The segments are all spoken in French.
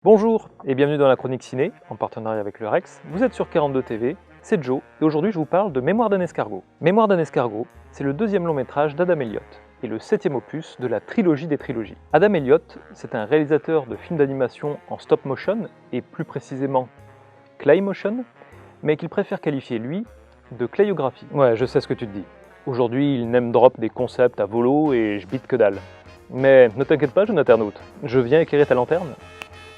Bonjour et bienvenue dans la chronique ciné, en partenariat avec le Rex. Vous êtes sur 42 TV, c'est Joe, et aujourd'hui je vous parle de Mémoire d'un escargot. Mémoire d'un escargot, c'est le deuxième long métrage d'Adam Elliott, et le septième opus de la trilogie des trilogies. Adam Elliott, c'est un réalisateur de films d'animation en stop motion, et plus précisément clay motion, mais qu'il préfère qualifier, lui, de clayographie. Ouais, je sais ce que tu te dis. Aujourd'hui, il name drop des concepts à volo et je bite que dalle. Mais ne t'inquiète pas, jeune internaute, je viens éclairer ta lanterne.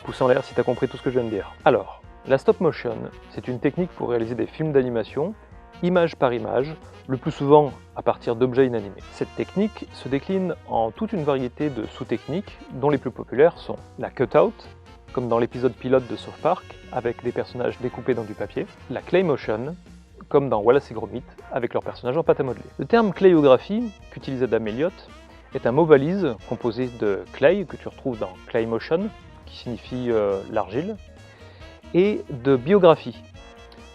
Pouce en l'air si t'as compris tout ce que je viens de dire. Alors, la stop motion, c'est une technique pour réaliser des films d'animation, image par image, le plus souvent à partir d'objets inanimés. Cette technique se décline en toute une variété de sous-techniques, dont les plus populaires sont la cutout, comme dans l'épisode pilote de South Park, avec des personnages découpés dans du papier, la clay motion, comme dans Wallace et Gromit, avec leurs personnages en pâte à modeler. Le terme clayographie, qu'utilise Adam Elliott, est un mot valise composé de clay, que tu retrouves dans clay motion, qui signifie l'argile, et de biographie,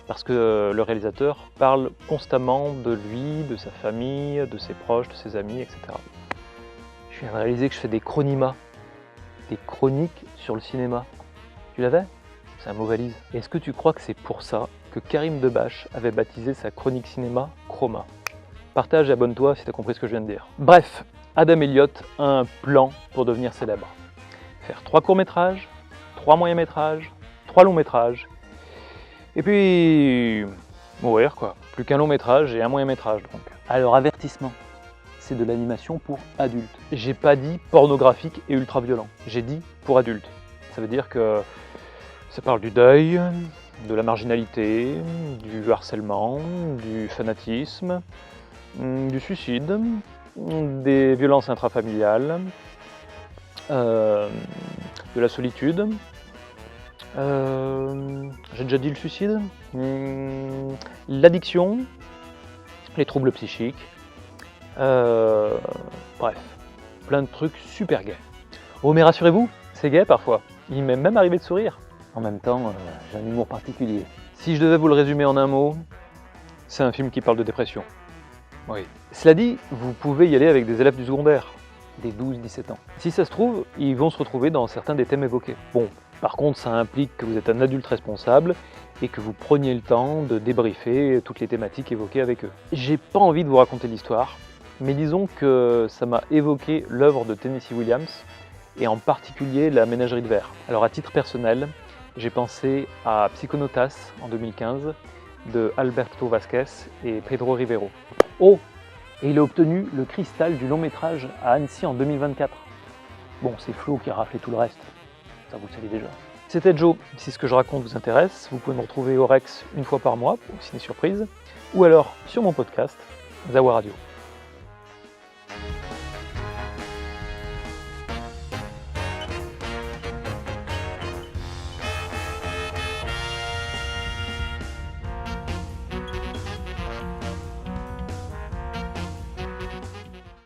parce que le réalisateur parle constamment de lui, de sa famille, de ses proches, de ses amis, etc. Je viens de réaliser que je fais des chronimas, des chroniques sur le cinéma. Tu l'avais ? C'est un mot valise. Est-ce que tu crois que c'est pour ça que Karim Debache avait baptisé sa chronique cinéma Chroma ? Partage et abonne-toi si tu as compris ce que je viens de dire. Bref, Adam Elliott a un plan pour devenir célèbre. Faire 3 courts-métrages, 3 moyens-métrages, 3 longs-métrages, et puis mourir quoi. Plus qu'un long-métrage et un moyen-métrage donc. Alors avertissement, c'est de l'animation pour adultes. J'ai pas dit pornographique et ultra-violent, j'ai dit pour adultes. Ça veut dire que ça parle du deuil, de la marginalité, du harcèlement, du fanatisme, du suicide, des violences intrafamiliales, de la solitude, j'ai déjà dit le suicide, l'addiction, les troubles psychiques, bref, plein de trucs super gays. Oh mais rassurez-vous, c'est gay parfois, il m'est même arrivé de sourire. En même temps, j'ai un humour particulier. Si je devais vous le résumer en un mot, c'est un film qui parle de dépression. Oui. Cela dit, vous pouvez y aller avec des élèves du secondaire. Des 12-17 ans. Si ça se trouve, ils vont se retrouver dans certains des thèmes évoqués. Bon, par contre, ça implique que vous êtes un adulte responsable et que vous preniez le temps de débriefer toutes les thématiques évoquées avec eux. J'ai pas envie de vous raconter l'histoire, mais disons que ça m'a évoqué l'œuvre de Tennessee Williams, et en particulier La Ménagerie de verre. Alors à titre personnel, j'ai pensé à Psychonautas en 2015, de Alberto Vasquez et Pedro Rivero. Oh, et il a obtenu le cristal du long métrage à Annecy en 2024. Bon, c'est Flo qui a raflé tout le reste, ça vous le savez déjà. C'était Joe, si ce que je raconte vous intéresse, vous pouvez me retrouver au Rex une fois par mois pour Ciné Surprise, ou alors sur mon podcast, Zawa Radio.